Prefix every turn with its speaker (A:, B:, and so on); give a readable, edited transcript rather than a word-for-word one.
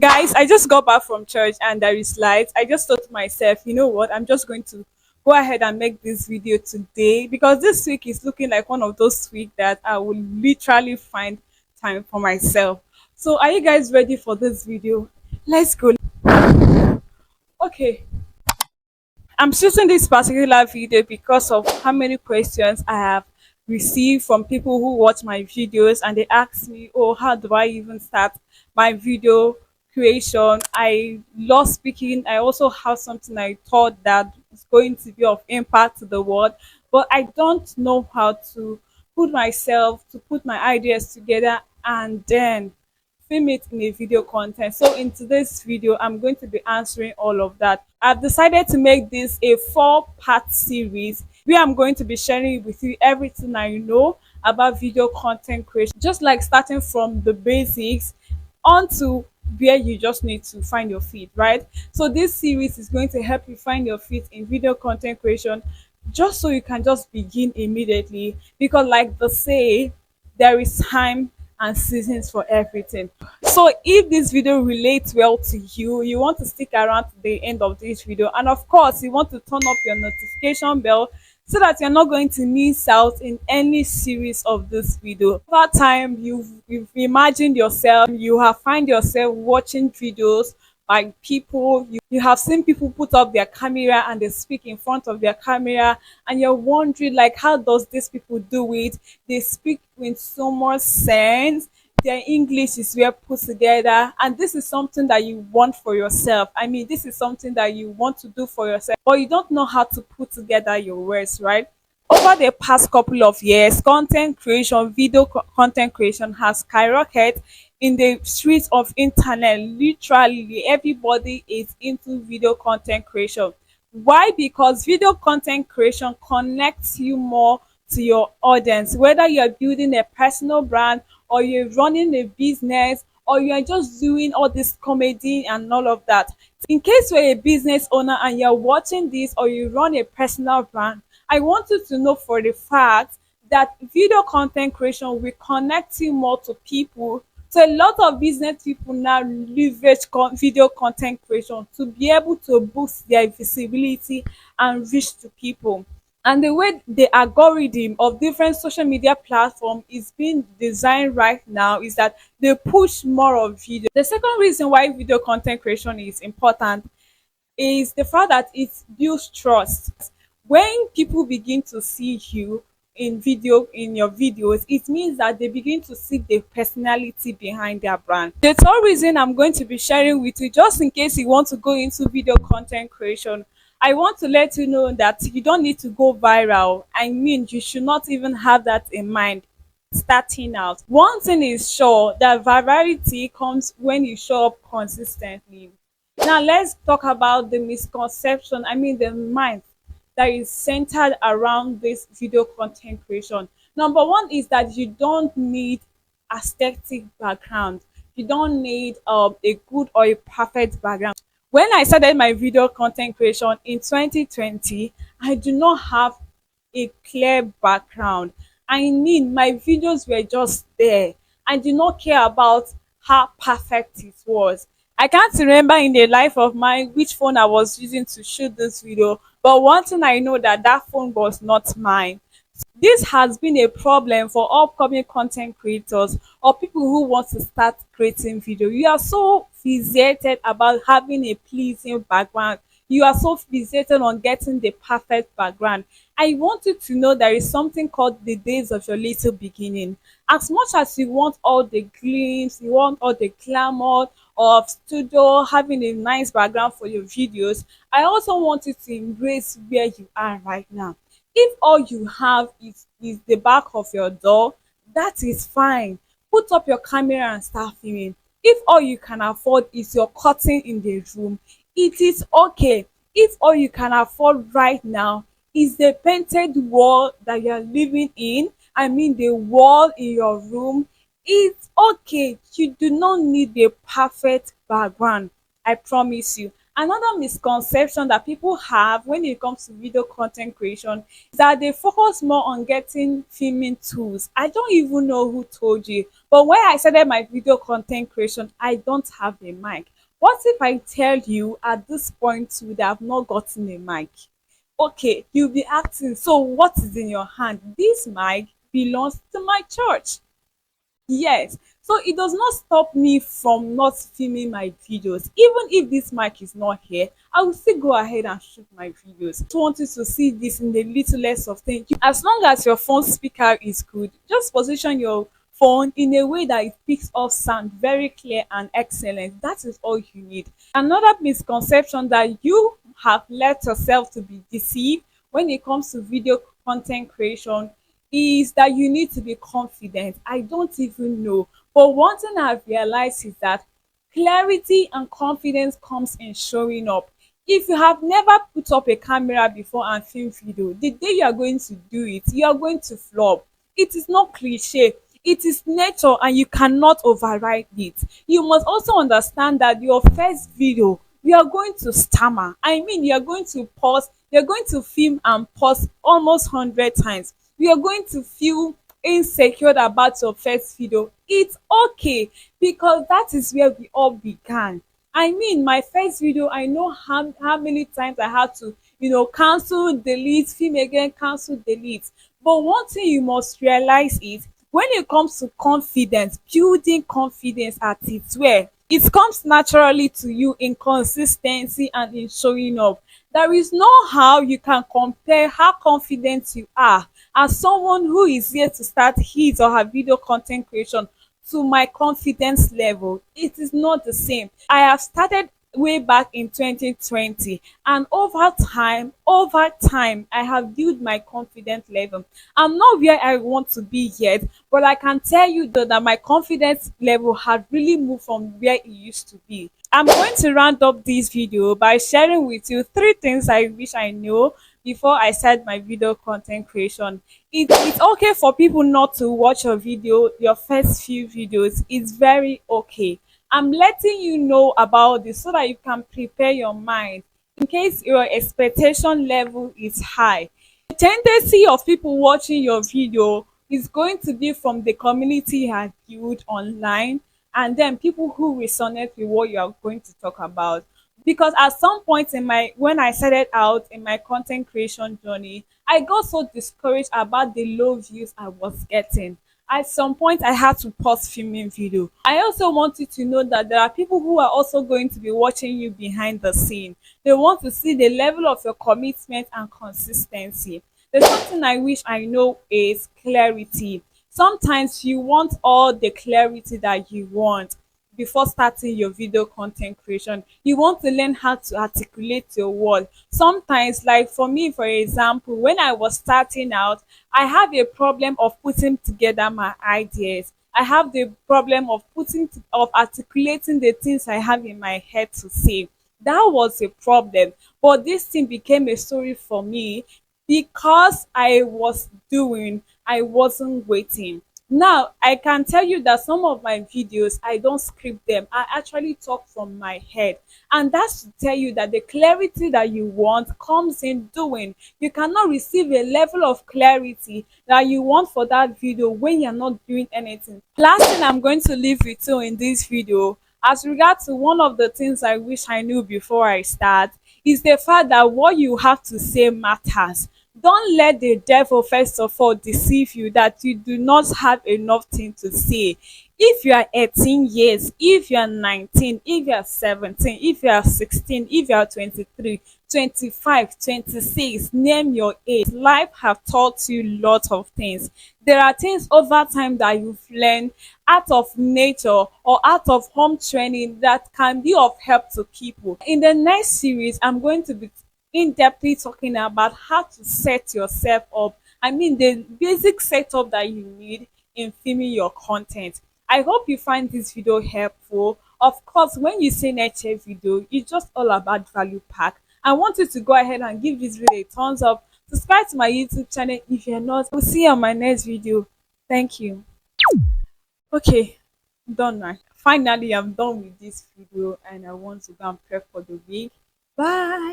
A: Guys, I just got back from church and there is light. I just thought to myself, you know what? I'm just going to go ahead and make this video today because this week is looking like one of those weeks that I will literally find time for myself. So, are you guys ready for this video? Let's go. Okay, I'm shooting this particular video because of how many questions I have received from people who watch my videos and they ask me, oh, how do I even start my video creation? I love speaking. I also have something I thought that is going to be of impact to the world, but I don't know how to put my ideas together and then film it in a video content. So in today's video, I'm going to be answering all of that. I've decided to make this a 4-part series where I'm going to be sharing with you everything I know about video content creation, just like starting from the basics onto where you just need to find your feet, right? So this series is going to help you find your feet in video content creation just so you can just begin immediately, because like they say, there is time and seasons for everything. So if this video relates well to you, you want to stick around to the end of this video, and of course you want to turn up your notification bell so that you're not going to miss out in any series of this video. Over time, you've imagined yourself, you have find yourself watching videos by people. You have seen people put up their camera and they speak in front of their camera, and you're wondering like, how does these people do it? They speak with so much sense, their English is well put together, and this is something that you want for yourself. I mean, this is something that you want to do for yourself, but you don't know how to put together your words, right? Over the past couple of years, content creation, content creation has skyrocketed in the streets of internet. Literally, everybody is into video content creation. Why? Because video content creation connects you more to your audience, whether you're building a personal brand or you're running a business or you're just doing all this comedy and all of that. In case you're a business owner and you're watching this, or you run a personal brand, I want you to know for the fact that video content creation will connect you more to people. So a lot of business people now leverage video content creation to be able to boost their visibility and reach to people. And the way the algorithm of different social media platform is being designed right now is that they push more of video. The second reason why video content creation is important is the fact that it builds trust. When people begin to see you in your videos, it means that they begin to see the personality behind their brand. The third reason I'm going to be sharing with you, just in case you want to go into video content creation, I want to let you know that you don't need to go viral. I mean, you should not even have that in mind starting out. One thing is sure, that virality comes when you show up consistently. Now let's talk about the misconception, I mean the mind that is centered around this video content creation. Number one is that you don't need aesthetic background. You don't need a good or a perfect background. When I started my video content creation in 2020, I do not have a clear background. I mean, my videos were just there. I did not care about how perfect it was. I can't remember in the life of mine which phone I was using to shoot this video, but one thing I know, that that phone was not mine. This has been a problem for upcoming content creators or people who want to start creating video. You are so fixated about having a pleasing background. You are so fixated on getting the perfect background. I want you to know there is something called the days of your little beginning. As much as you want all the gleams, you want all the glamour of studio, having a nice background for your videos, I also want you to embrace where you are right now. If all you have is the back of your door, that is fine. Put up your camera and start filming. If all you can afford is your curtain in the room, it is okay. If all you can afford right now is the painted wall that you're living in, I mean the wall in your room, it's okay. You do not need a perfect background. I promise you. Another misconception that people have when it comes to video content creation is that they focus more on getting filming tools. I don't even know who told you, but when I started my video content creation, I don't have a mic. What if I tell you at this point you would have not gotten a mic? Okay, you'll be asking, so what is in your hand? This mic belongs to my church. Yes. So it does not stop me from not filming my videos. Even if this mic is not here, I will still go ahead and shoot my videos. Just want you to see this in the littlest of things. As long as your phone speaker is good, just position your phone in a way that it picks up sound very clear and excellent. That is all you need. Another misconception that you have let yourself to be deceived when it comes to video content creation is that you need to be confident. I don't even know. But one thing I've realized is that clarity and confidence comes in showing up. If you have never put up a camera before and film video, the day you are going to do it, you are going to flop. It is not cliche. It is nature and you cannot override it. You must also understand that your first video, you are going to stammer. I mean, you are going to pause, you're going to film and pause almost 100 times. You are going to feel insecure about your first video. It's okay because that is where we all began. I mean, my first video, I know how many times I had to, cancel, delete, film again, cancel, delete. But one thing you must realize is when it comes to confidence, building confidence at its where it comes naturally to you in consistency and in showing up. There is no how you can compare how confident you are as someone who is here to start his or her video content creation to my confidence level. It is not the same. I have started way back in 2020 and over time I have built my confidence level. I'm not where I want to be yet, but I can tell you though that my confidence level had really moved from where it used to be. I'm going to round up this video by sharing with you three things I wish I knew before I start my video content creation. It's okay for people not to watch your video, your first few videos. It's very okay. I'm letting you know about this so that you can prepare your mind in case your expectation level is high. The tendency of people watching your video is going to be from the community you have built online and then people who resonate with what you are going to talk about. Because at some point in my when I started out in my content creation journey, I got so discouraged about the low views I was getting. At some point I had to pause filming video. I also want you to know that there are people who are also going to be watching you behind the scene. They want to see the level of your commitment and consistency. There's something I wish I know is clarity. Sometimes you want all the clarity that you want before starting your video content creation. You want to learn how to articulate your word. Sometimes, like for me, for example, when I was starting out, I have a problem of putting together my ideas. I have the problem of articulating the things I have in my head to say. That was a problem, but this thing became a story for me because I was doing, I wasn't waiting. Now, I can tell you that some of my videos, I don't script them. I actually talk from my head. And that's to tell you that the clarity that you want comes in doing. You cannot receive a level of clarity that you want for that video when you're not doing anything. Last thing I'm going to leave with you in this video, as regards to one of the things I wish I knew before I start, is the fact that what you have to say matters. Don't let the devil first of all deceive you that you do not have enough thing to say. If you are 18 years, if you are 19, if you are 17, if you are 16, if you are 23, 25, 26, name your age. Life have taught you lot of things. There are things over time that you've learned out of nature or out of home training that can be of help to people. In the next series, I'm going to be in-depthly talking about how to set yourself up. I mean, the basic setup that you need in filming your content. I hope you find this video helpful. Of course, when you say nature video, it's just all about value pack. I want you to go ahead and give this video a thumbs up. Subscribe to my YouTube channel if you're not. We'll see you on my next video. Thank you. Okay, done now. Finally, I'm done with this video and I want to go and prep for the week. Bye.